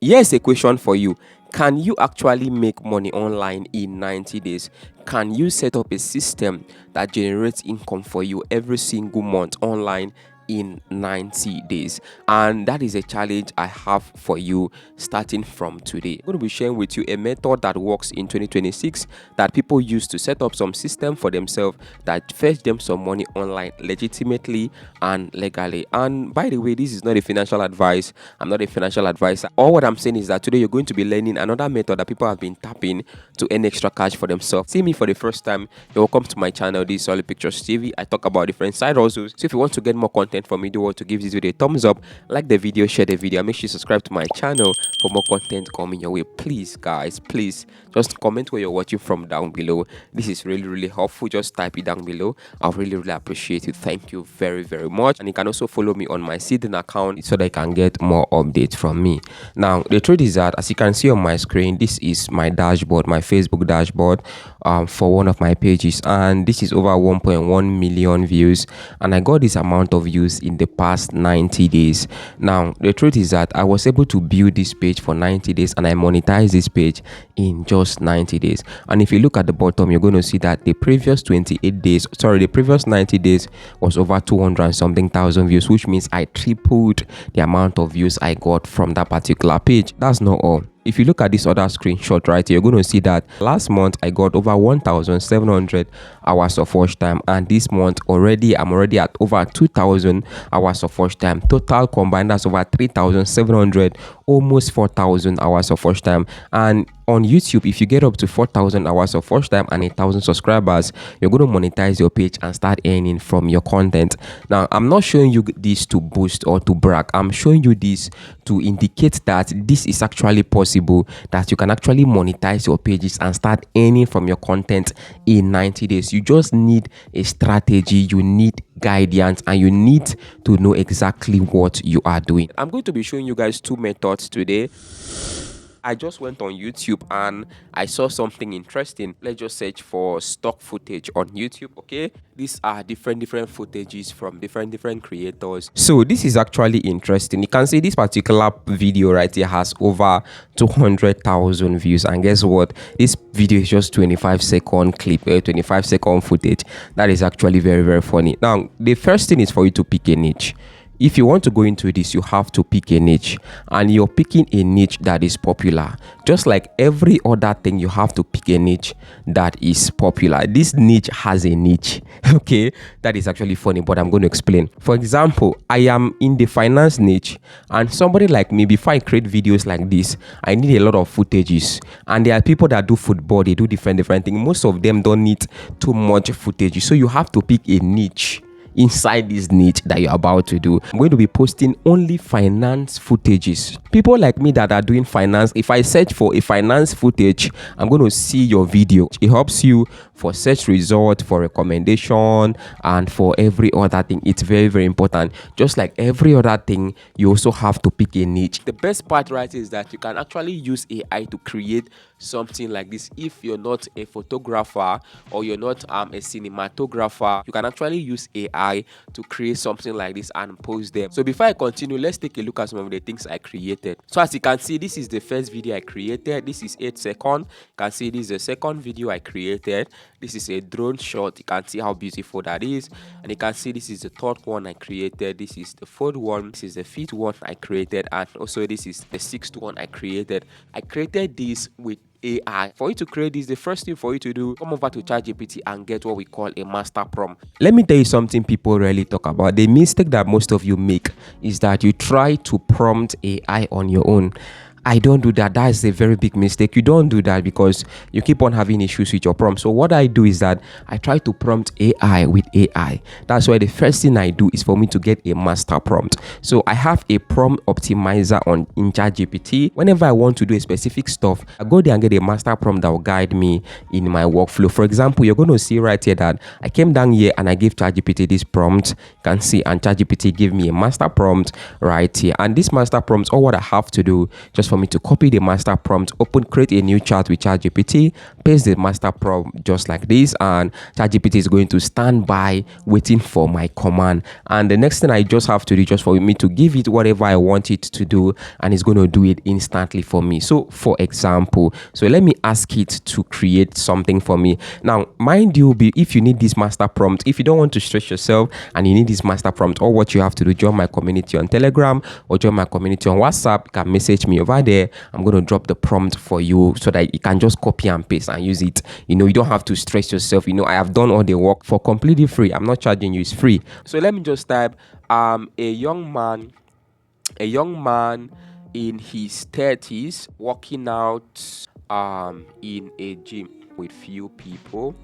Here's a question for you. Can you actually make money online in 90 days? Can you set up a system that generates income for you every single month online in 90 days? And that is a challenge I have for you starting from today. I'm going to be sharing with you a method that works in 2026 that people use to set up some system for themselves that fetch them some money online legitimately and legally. And by the way, this is not a financial advice. I'm not a financial advisor. All what I'm saying is that today you're going to be learning another method that people have been tapping to earn extra cash for themselves. See me for the first time, you're welcome to my channel. This is Solid Pictures TV. I talk about different side hustles. So if you want to get more content from me, do want to give this video a thumbs up, like the video, share the video, make sure you subscribe to my channel for more content coming your way. Please guys, please just comment where you're watching from down below. This is really helpful. Just type it down below. I'll really appreciate it. Thank you very much. And you can also follow me on my cirrden account so that you can get more updates from me. Now the truth is that, as you can see on my screen, this is my dashboard, my Facebook dashboard for one of my pages, and this is over 1.1 million views, and I got this amount of views in the past 90 days. Now the truth is that I was able to build this page for 90 days and I monetized this page in just 90 days. And if you look at the bottom, you're going to see that the previous 90 days was over 200 and something thousand views, which means I tripled the amount of views I got from that particular page. That's not all. If you look at this other screenshot right here, you're going to see that last month I got over 1,700 hours of watch time, and this month I'm already at over 2,000 hours of watch time. Total combined, that's over 3,700, almost 4,000 hours of watch time. And on YouTube, if you get up to 4,000 hours of watch time and 1,000 subscribers, you're going to monetize your page and start earning from your content. Now, I'm not showing you this to boast or to brag. I'm showing you this to indicate that this is actually possible, that you can actually monetize your pages and start earning from your content in 90 days. You just need a strategy, you need guidance, and you need to know exactly what you are doing. I'm going to be showing you guys two methods today. I just went on YouTube and I saw something interesting. Let's just search for stock footage on YouTube. Okay, these are different footages from different creators. So this is actually interesting. You can see this particular video right here has over 200,000 views, and guess what, this video is just 25-second clip, 25-second footage. That is actually very funny. Now the first thing is for you to pick a niche. If you want to go into this, you have to pick a niche, and you're picking a niche that is popular. Just like every other thing, you have to pick a niche that is popular. This niche has a niche. Okay, that is actually funny, but I'm going to explain. For example, I am in the finance niche, and somebody like me, before I create videos like this, I need a lot of footages. And there are people that do football, they do different things. Most of them don't need too much footage, so you have to pick a niche inside this niche that you're about to do. I'm going to be posting only finance footages. People like me that are doing finance, if I search for a finance footage, I'm going to see your video. It helps you for search result, for recommendation, and for every other thing. It's very important. Just like every other thing, you also have to pick a niche. The best part right is that you can actually use AI to create something like this. If you're not a photographer or you're not a cinematographer, you can actually use AI to create something like this and post them. So before I continue, let's take a look at some of the things I created. So as you can see, this is the first video I created. This is 8 seconds. You can see this is the second video I created. This is a drone shot. You can see how beautiful that is. And you can see this is the third one I created. This is the fourth one. This is the fifth one I created. And also this is the sixth one I created. I created this with AI. For you to create this, the first thing for you to do, come over to ChatGPT and get what we call a master prompt. Let me tell you something people rarely talk about. The mistake that most of you make is that you try to prompt AI on your own. I don't do that. That is a very big mistake. You don't do that because you keep on having issues with your prompt. So what I do is that I try to prompt AI with AI. That's why the first thing I do is for me to get a master prompt. So I have a prompt optimizer in ChatGPT. Whenever I want to do a specific stuff, I go there and get a master prompt that will guide me in my workflow. For example, you're going to see right here that I came down here and I gave ChatGPT this prompt. You can see, and ChatGPT gave me a master prompt right here. And this master prompt, all what I have to do just for me to copy the master prompt, create a new chat with ChatGPT, paste the master prompt just like this, and ChatGPT is going to stand by waiting for my command. And the next thing I just have to do just for me to give it whatever I want it to do, and it's going to do it instantly for me. So for example, so let me ask it to create something for me. Now mind you, if you need this master prompt, if you don't want to stress yourself and you need this master prompt, all what you have to do, join my community on Telegram or join my community on WhatsApp. You can message me over there. I'm going to drop the prompt for you so that you can just copy and paste and use it. You don't have to stress yourself. I have done all the work for completely free. I'm not charging you, it's free. So let me just type a young man in his 30s working out in a gym with few people.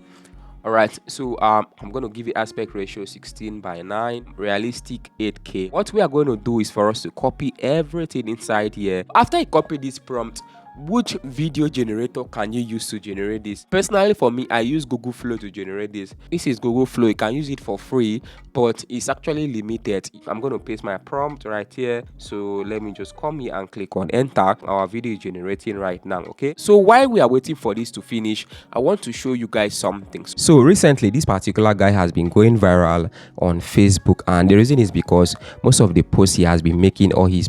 All right, so I'm going to give it aspect ratio 16:9, realistic 8K. What we are going to do is for us to copy everything inside here. After I copy this prompt, which video generator can you use to generate this? Personally, for me, I use Google Flow to generate this. This is Google Flow. You can use it for free, but it's actually limited. I'm going to paste my prompt right here. So let me just come here and click on enter. Our video is generating right now. Okay, so while we are waiting for this to finish, I want to show you guys something. So recently, this particular guy has been going viral on Facebook, and the reason is because most of the posts he has been making or he's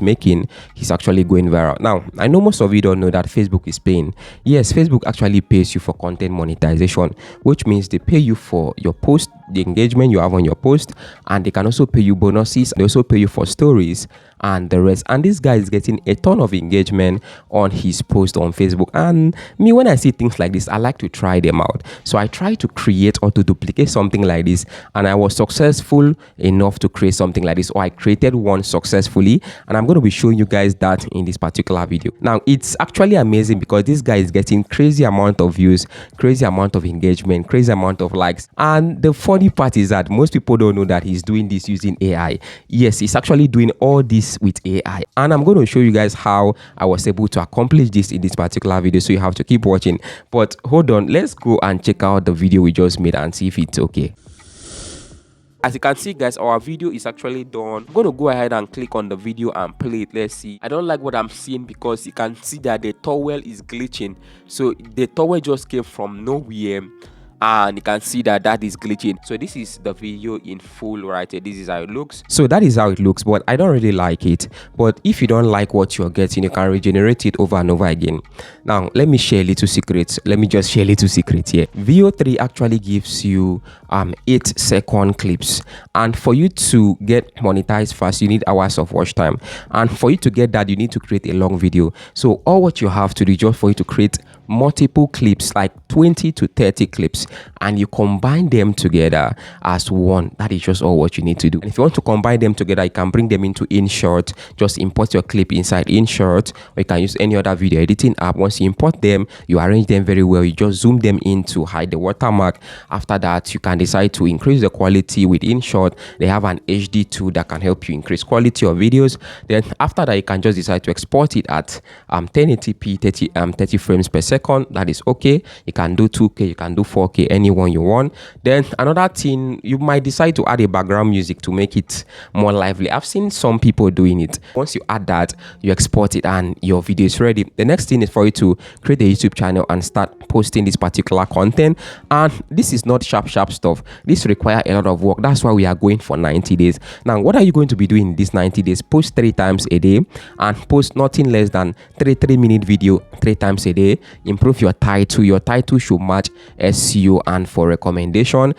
actually going viral. Now, I know most of you don't know that Facebook is paying. Yes, Facebook actually pays you for content monetization, which means they pay you for your post, the engagement you have on your post, and they can also pay you bonuses. They also pay you for stories and the rest. And this guy is getting a ton of engagement on his post on Facebook. And me, when I see things like this, I like to try them out. So I try to create or to duplicate something like this, and I was successful enough to create something like this, or I created one successfully, and I'm going to be showing you guys that in this particular video. Now it's actually amazing because this guy is getting crazy amount of views, crazy amount of engagement, crazy amount of likes. And the funny part is that most people don't know that he's doing this using AI. Yes, he's actually doing all this with AI, and I'm going to show you guys how I was able to accomplish this in this particular video, so you have to keep watching. But hold on, let's go and check out the video we just made and see if it's okay. As you can see, guys, our video is actually done. I'm going to go ahead and click on the video and play it. Let's see. I don't like what I'm seeing because you can see that the towel is glitching. So the towel just came from nowhere, and you can see that is glitching. So this is the video in full right here. This is how it looks. So that is how it looks, but I don't really like it. But if you don't like what you're getting, you can regenerate it over and over again. Now let me share a little secret. Let me just share a little secret here. VO3 actually gives you 8-second clips, and for you to get monetized fast, you need hours of watch time, and for you to get that, you need to create a long video. So all what you have to do is just for you to create multiple clips, like 20 to 30 clips, and you combine them together as one. That is just all what you need to do. And if you want to combine them together, you can bring them into InShot. Just import your clip inside InShot, or you can use any other video editing app. Once you import them, you arrange them very well. You just zoom them in to hide the watermark. After that, you can decide to increase the quality with InShot. They have an HD tool that can help you increase quality of videos. Then after that, you can just decide to export it at 1080p 30 frames per second. That is okay. You can do 2K, you can do 4K, anyone you want. Then another thing, you might decide to add a background music to make it more lively. I've seen some people doing it. Once you add that, you export it and your video is ready. The next thing is for you to create a YouTube channel and start posting this particular content. And this is not sharp stuff. This requires a lot of work. That's why we are going for 90 days. Now what are you going to be doing in these 90 days? Post 3 times a day, and post nothing less than 3-minute video 3 times a day. Improve your title. Your title should match SEO. And for recommendation,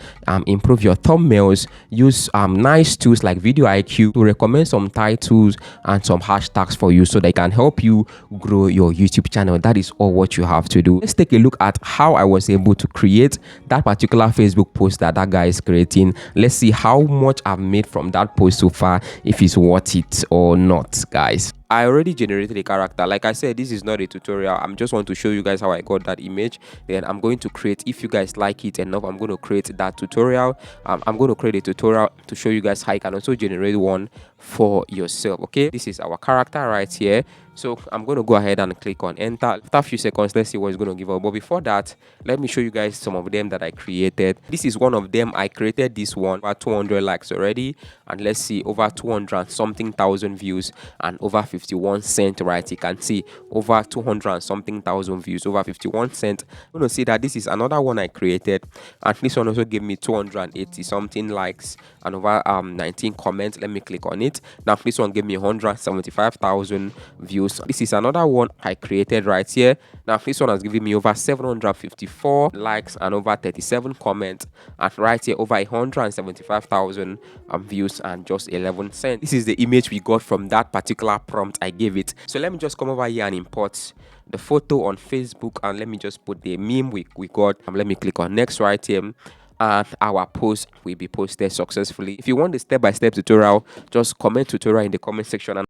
improve your thumbnails. Use nice tools like Video IQ to recommend some titles and some hashtags for you, so they can help you grow your YouTube channel. That is all what you have to do. Let's take a look at how I was able to create that particular Facebook post that guy is creating. Let's see how much I've made from that post so far, if it's worth it or not, guys. I already generated a character. Like I said, this is not a tutorial. I'm just want to show you guys how I got that image. Then I'm going to create, if you guys like it enough, I'm going to create that tutorial. I'm going to create a tutorial to show you guys how you can also generate one for yourself. Okay, this is our character right here. So I'm going to go ahead and click on enter. After a few seconds, let's see what it's going to give us. But before that, let me show you guys some of them that I created. This is one of them. I created this one, over 200 likes already, and let's see, over 200 something thousand views and over 51 cents, right? You can see over 200 something thousand views, over 51 cents. I'm going to see that this is another one I created, and this one also gave me 280 something likes and over 19 comments. Let me click on it. Now this one gave me 175,000 views. This is another one I created right here. Now this one has given me over 754 likes and over 37 comments, and right here over 175,000 views and just 11 cents. This is the image we got from that particular prompt I gave it. So let me just come over here and import the photo on Facebook, and let me just put the meme we got. Let me click on next right here, and our post will be posted successfully. If you want the step-by-step tutorial, just comment tutorial in the comment section, and